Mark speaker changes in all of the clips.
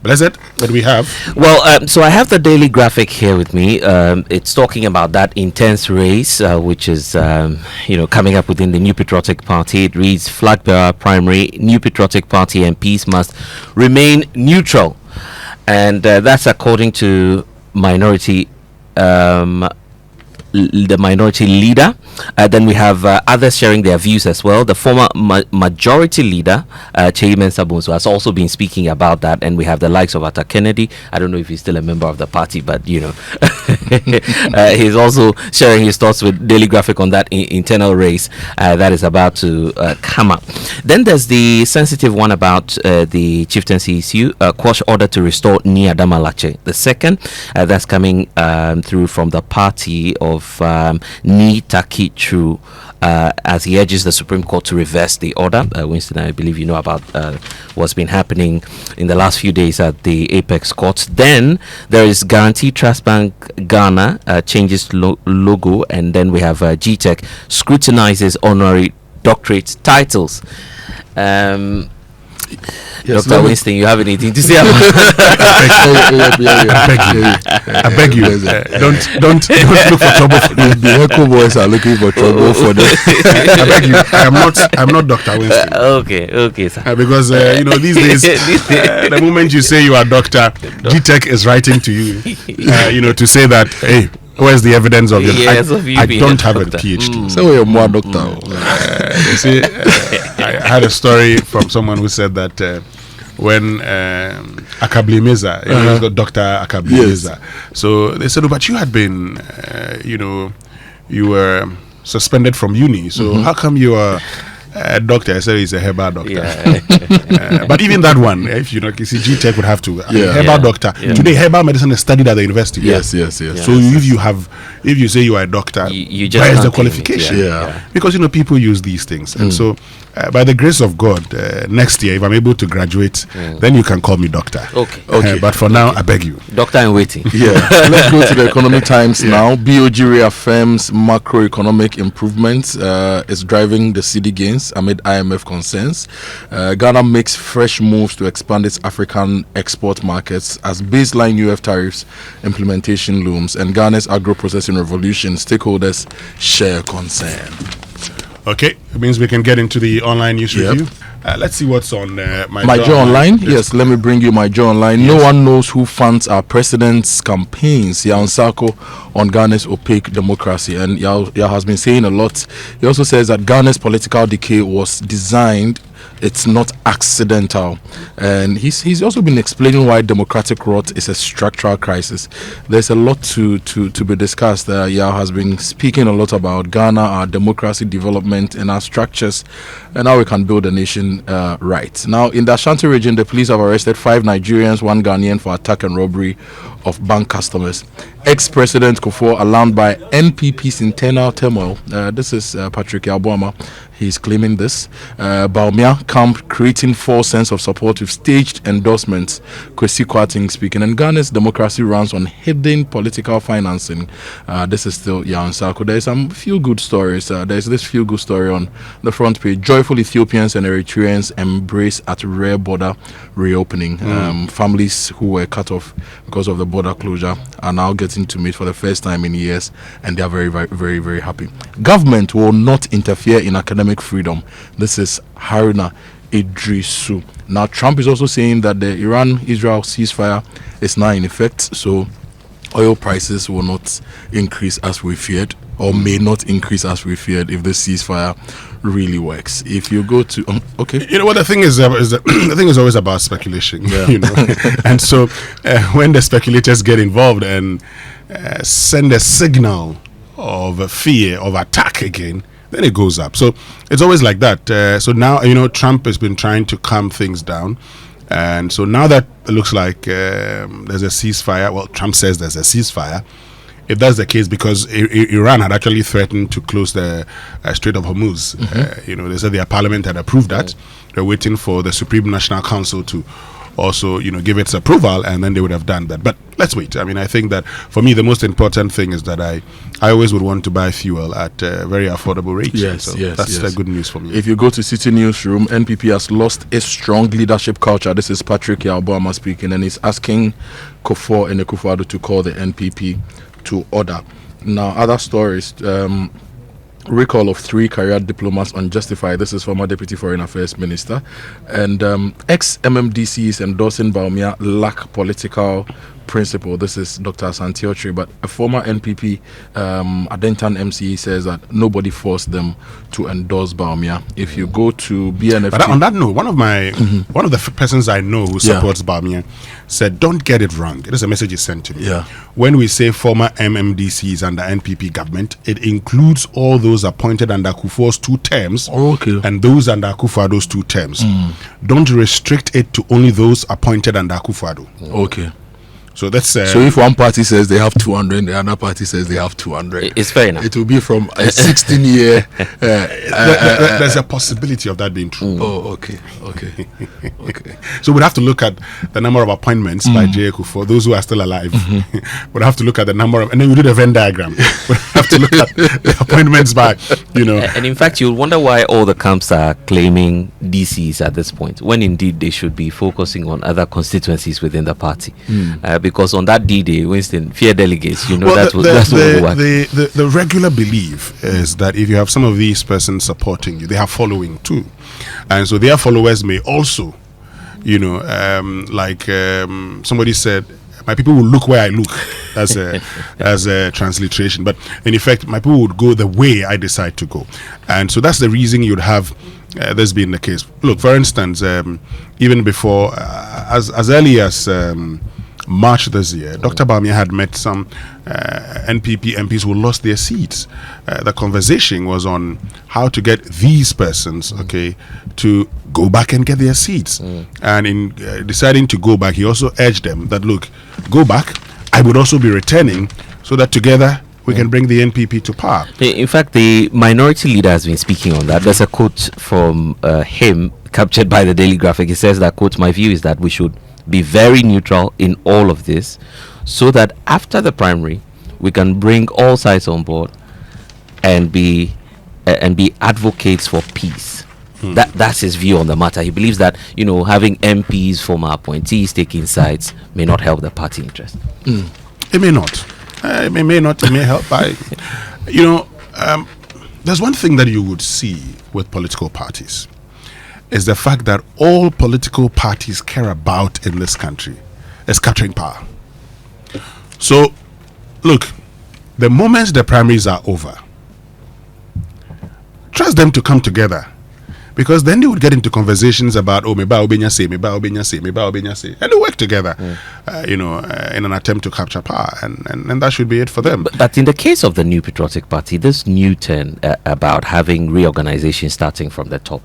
Speaker 1: Blessed, what do we have?
Speaker 2: Well, so I have the daily graphic here with me. It's talking about that intense race, which is, coming up within the New Patriotic Party. It reads, Flag Bearer Primary, New Patriotic Party MPs must remain neutral. And that's according to the minority leader. Then we have others sharing their views as well. The former majority leader, Chairman Sabunso, has also been speaking about that. And we have the likes of Atta Kennedy. I don't know if he's still a member of the party, but he's also sharing his thoughts with Daily Graphic on that internal race that is about to come up. Then there's the sensitive one about the chieftaincy issue, quash order to restore Ni Adama Lache. The second, that's coming through from the party of Ni Taki Chu, as he urges the Supreme Court to reverse the order. Winston, I believe you know about what's been happening in the last few days at the Apex Court. Then there is Guarantee Trust Bank Ghana changes logo, and then we have GTech scrutinizes honorary doctorate titles. Yes, Dr. Winston, you have anything to say about
Speaker 1: I beg you. Don't look for trouble.
Speaker 3: The echo boys are looking for trouble for them.
Speaker 1: I beg you. I'm not Dr. Winston.
Speaker 2: Okay, sir.
Speaker 1: Because these days, the moment you say you are doctor, GTech is writing to you, to say that, hey, where's the evidence of your? I don't have a PhD.
Speaker 3: So you're more doctor.
Speaker 1: You see, I had a story from someone who said that when Akabli Meza, he's got Dr. Akabli Meza. So they said, but you had been, you were suspended from uni. So how come you are a doctor? I said he's a herbal doctor. Yeah. But even that one, if you see, GTech would have to herbal doctor. Yeah. Today, herbal medicine is studied at the university.
Speaker 3: Yes. So
Speaker 1: if you say you are a doctor,
Speaker 2: you just
Speaker 1: where is the qualification? Because people use these things, and so by the grace of God, next year, if I'm able to graduate, then you can call me doctor.
Speaker 3: Okay.
Speaker 1: But for now, I beg you,
Speaker 2: doctor in waiting.
Speaker 3: Yeah. Let's go to the Economic Times now. BOG reaffirms macroeconomic improvements is driving the cedi gains amid IMF concerns. Ghana makes fresh moves to expand its African export markets as baseline UF tariffs implementation looms, and Ghana's agro-processing revolution stakeholders share concern.
Speaker 1: Okay, it means we can get into the online news review. Let's see what's on
Speaker 3: My Joy Online. Yes, let me bring you My Joy Online. No one knows who funds our president's campaigns. Yaw Nsako on Ghana's opaque democracy. And Yaw has been saying a lot. He also says that Ghana's political decay was designed. It's not accidental. And he's also been explaining why democratic rot is a structural crisis. There's a lot to be discussed. Yao has been speaking a lot about Ghana, our democracy development, and our structures, and how we can build a nation right. Now, in the Ashanti region, the police have arrested 5 Nigerians, 1 Ghanaian for attack and robbery of bank customers. Ex-President Kufuor alarmed by NPP's internal turmoil. This is Patrick Yabwama. He's claiming this. Baumia camp creating false sense of support with staged endorsements. Kwesi Kwarteng speaking. And Ghana's democracy runs on hidden political financing. This is still Yaw Nsako. There's some feel-good stories. There's this feel-good story on the front page. Joyful Ethiopians and Eritreans embrace at rare border reopening. Families who were cut off because of the border closure are now getting to meet for the first time in years, and they are very, very, very, very happy. Government will not interfere in academic freedom. This is Haruna Idrisu. Now, Trump is also saying that the Iran-Israel ceasefire is now in effect, so oil prices will not increase as we feared, or may not increase as we feared if the ceasefire really works. If you go to okay,
Speaker 1: what the thing is the thing is always about speculation. And so when the speculators get involved and send a signal of fear of attack again, then it goes up. So it's always like that. So now Trump has been trying to calm things down. And so now that it looks like there's a ceasefire, well, Trump says there's a ceasefire. If that's the case, because Iran had actually threatened to close the Strait of Hormuz. They said their parliament had approved that. They're waiting for the Supreme National Council to also, give its approval, and then they would have done that. But let's wait. I mean, I think that for me, the most important thing is that I always would want to buy fuel at very affordable rates.
Speaker 3: Yes,
Speaker 1: so
Speaker 3: yes,
Speaker 1: that's
Speaker 3: yes.
Speaker 1: the good news for me.
Speaker 3: If you go to City Newsroom, NPP has lost its strong leadership culture. This is Patrick Yalboama speaking, and he's asking Kufuor and Akufo-Addo to call the NPP to order. Now, other stories. Recall of 3 career diplomats unjustified. This is former Deputy Foreign Affairs Minister. And ex-MMDCs endorsing Bawumia lack political principle. This is Dr. Asante-Okyere, but a former NPP Adentan MCE says that nobody forced them to endorse Bawumia. If you go to BNFT...
Speaker 1: But on that note, one of the persons I know who supports Bawumia said, don't get it wrong. It is a message he sent to me.
Speaker 3: Yeah.
Speaker 1: When we say former MMDCs under NPP government, it includes all those appointed under Kufuor's 2 terms and those under Akufo-Addo's 2 terms. Don't restrict it to only those appointed under Akufo-Addo.
Speaker 3: Okay.
Speaker 1: So that's
Speaker 3: so if one party says they have 200, the other party says they have 200.
Speaker 2: It's fair enough.
Speaker 3: It will be from a 16-year.
Speaker 1: There's a possibility of that being true.
Speaker 3: Oh, okay.
Speaker 1: So we'd have to look at the number of appointments by J. Kufuor, those who are still alive. We'd have to look at the number of, and then we do the Venn diagram. We'd have to look at the appointments by,
Speaker 2: And in fact, you'll wonder why all the camps are claiming DCs at this point, when indeed they should be focusing on other constituencies within the party. Because on that D-Day, Winston, fear delegates, that's what will work.
Speaker 1: The regular belief is that if you have some of these persons supporting you, they have following too. And so their followers may also, somebody said, my people will look where I look, as a transliteration. But in effect, my people would go the way I decide to go. And so that's the reason you'd have this being the case. Look, for instance, even before, as early as March this year, Dr. Bawumia had met some NPP MPs who lost their seats. The conversation was on how to get these persons, to go back and get their seats. And in deciding to go back, he also urged them that, look, go back. I would also be returning so that together we can bring the NPP to power.
Speaker 2: In fact, the minority leader has been speaking on that. There's a quote from him captured by the Daily Graphic. He says that, quote, my view is that we should be very neutral in all of this so that after the primary we can bring all sides on board and be advocates for peace. That's his view on the matter. He believes that having MPs, former appointees taking sides may not help the party interest.
Speaker 1: It may not. It may not. It may help. There's one thing that you would see with political parties is the fact that all political parties care about in this country is capturing power. So, look, the moment the primaries are over, trust them to come together, because then they would get into conversations about meba obenya say, and they work together, in an attempt to capture power, and that should be it for them.
Speaker 2: But in the case of the New Patriotic Party, this new turn about having reorganization starting from the top,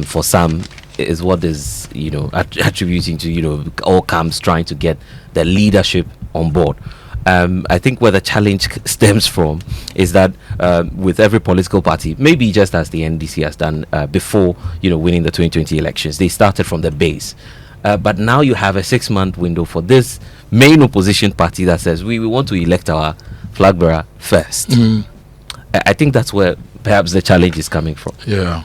Speaker 2: for some is what is attributing to all camps trying to get the leadership on board. I think where the challenge stems from is that with every political party, maybe just as the NDC has done before winning the 2020 elections, they started from the base. But now you have a 6-month window for this main opposition party that says we want to elect our flag bearer first. I think that's where perhaps the challenge is coming from.
Speaker 3: Yeah.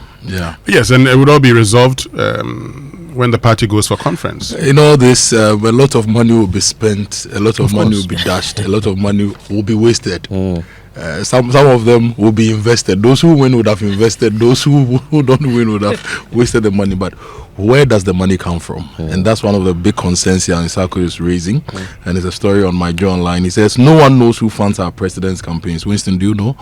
Speaker 1: Yes, and it would all be resolved when the party goes for conference.
Speaker 3: In all this, a lot of money will be spent, a lot of money will be dashed, a lot of money will be wasted. Some of them will be invested. Those who win would have invested. Those who don't win would have wasted the money. But where does the money come from? And that's one of the big concerns here Nsako is raising. And there's a story on my Joe Online. He says, no one knows who funds our president's campaigns. Winston, do you know?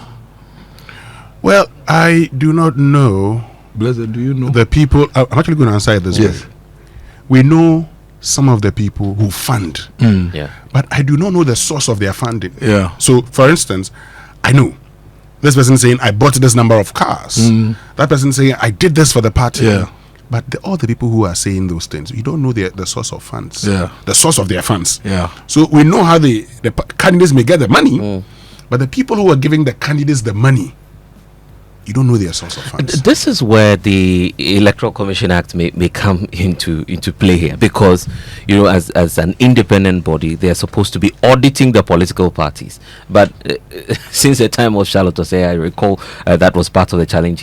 Speaker 1: Well, I do not know.
Speaker 3: Blessed, do you know?
Speaker 1: The people, I'm actually going to answer it this way. We know some of the people who fund, but I do not know the source of their funding. So, for instance, I know this person saying, I bought this number of cars. That person saying, I did this for the party. But all the people who are saying those things, you don't know the source of funds, the source of their funds. So we know how the candidates may get the money, but the people who are giving the candidates the money, you don't know their source of funds.
Speaker 2: This is where the Electoral Commission Act may come into play here, because as an independent body, they are supposed to be auditing the political parties. But since the time of Charlotte Osei, I recall that was part of the challenge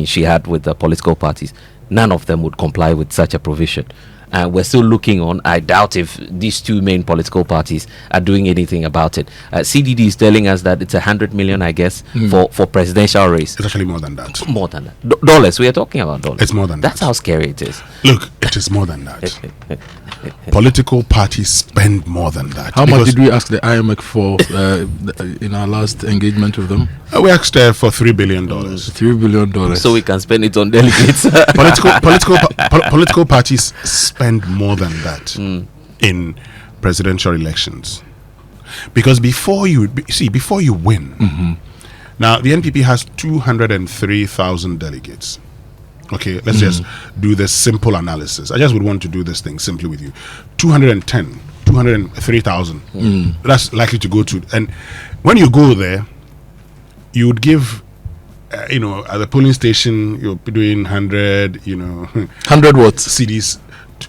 Speaker 2: she had with the political parties. None of them would comply with such a provision. We're still looking on. I doubt if these two main political parties are doing anything about it. CDD is telling us that it's 100 million, I guess, for presidential race.
Speaker 1: It's actually more than that.
Speaker 2: More than that. Dollars. We are talking about dollars.
Speaker 1: It's more than
Speaker 2: That's
Speaker 1: that.
Speaker 2: how scary it is.
Speaker 1: Look, it is more than that. Political parties spend more than that.
Speaker 3: How much did we ask the IMF for in our last engagement with them?
Speaker 1: We asked for $3 billion.
Speaker 3: $3 billion.
Speaker 2: So we can spend it on delegates.
Speaker 1: Political parties spend more than that in presidential elections, because before you win, now the NPP has 203,000 delegates. Okay, let's just do this simple analysis. I just would want to do this thing simply with you. 203,000. That's likely to go to, and when you go there, you would give at the polling station, you're doing 100
Speaker 3: 100 what?
Speaker 1: CDs,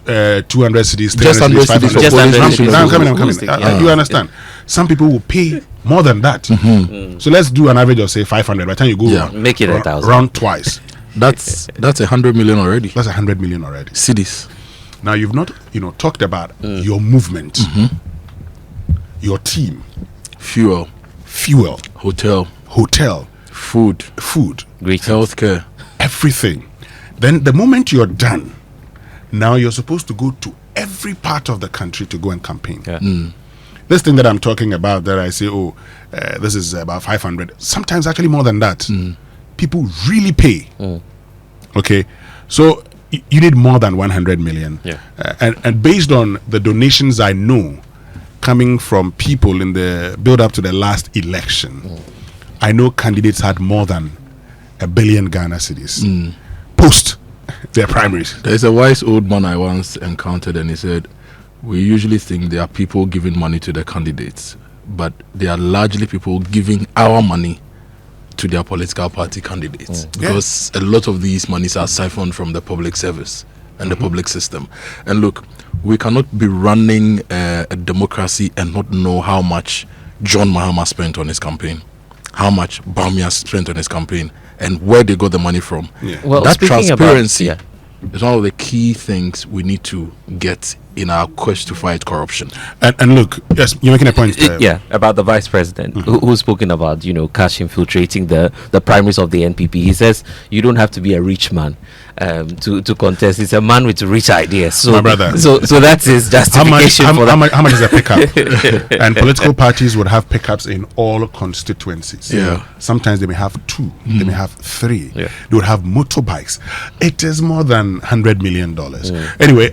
Speaker 1: 200 CDs,
Speaker 3: Just 100
Speaker 1: CDs, 500
Speaker 3: CDs for
Speaker 2: Just
Speaker 3: polling
Speaker 2: 100
Speaker 3: stations.
Speaker 1: Now I'm coming.
Speaker 2: Yeah.
Speaker 1: You understand? Some people will pay more than that. So let's do an average of say 500. By the time you go
Speaker 2: Make it 1,000.
Speaker 1: round twice,
Speaker 3: That's 100 million already.
Speaker 1: that's 100 million already.
Speaker 3: Cities.
Speaker 1: Now you've not talked about your movement, your team,
Speaker 3: Fuel.
Speaker 1: hotel,
Speaker 3: Food.
Speaker 2: Greetings.
Speaker 3: Healthcare.
Speaker 1: everything. Then the moment you're done, now you're supposed to go to every part of the country to go and campaign.
Speaker 2: Yeah.
Speaker 1: This thing that I'm talking about, that I say, this is about 500, sometimes actually more than that. People really pay. Okay, so you need more than 100 million.
Speaker 2: Yeah.
Speaker 1: And based on the donations I know coming from people in the build up to the last election, I know candidates had more than 1 billion Ghana cedis post their primaries.
Speaker 3: There's a wise old man I once encountered, and he said, we usually think there are people giving money to the candidates, but they are largely people giving our money to their political party candidates, because a lot of these monies are siphoned from the public service and the public system. And look, we cannot be running a democracy and not know how much John Mahama spent on his campaign, how much Bamia spent on his campaign, and where they got the money from.
Speaker 2: Well,
Speaker 3: that
Speaker 2: speaking about-
Speaker 3: transparency is one of the key things we need to get in our quest to fight corruption.
Speaker 1: And look, yes, you're making a point.
Speaker 2: About the vice president who's spoken about cash infiltrating the primaries of the NPP. He says you don't have to be a rich man to contest. It's a man with rich ideas. So,
Speaker 1: My brother.
Speaker 2: So that's his justification for that.
Speaker 1: How much is a pickup? And political parties would have pickups in all constituencies.
Speaker 3: Yeah.
Speaker 1: Sometimes they may have 2, they may have 3.
Speaker 2: Yeah.
Speaker 1: They would have motorbikes. It is more than $100 million. Anyway,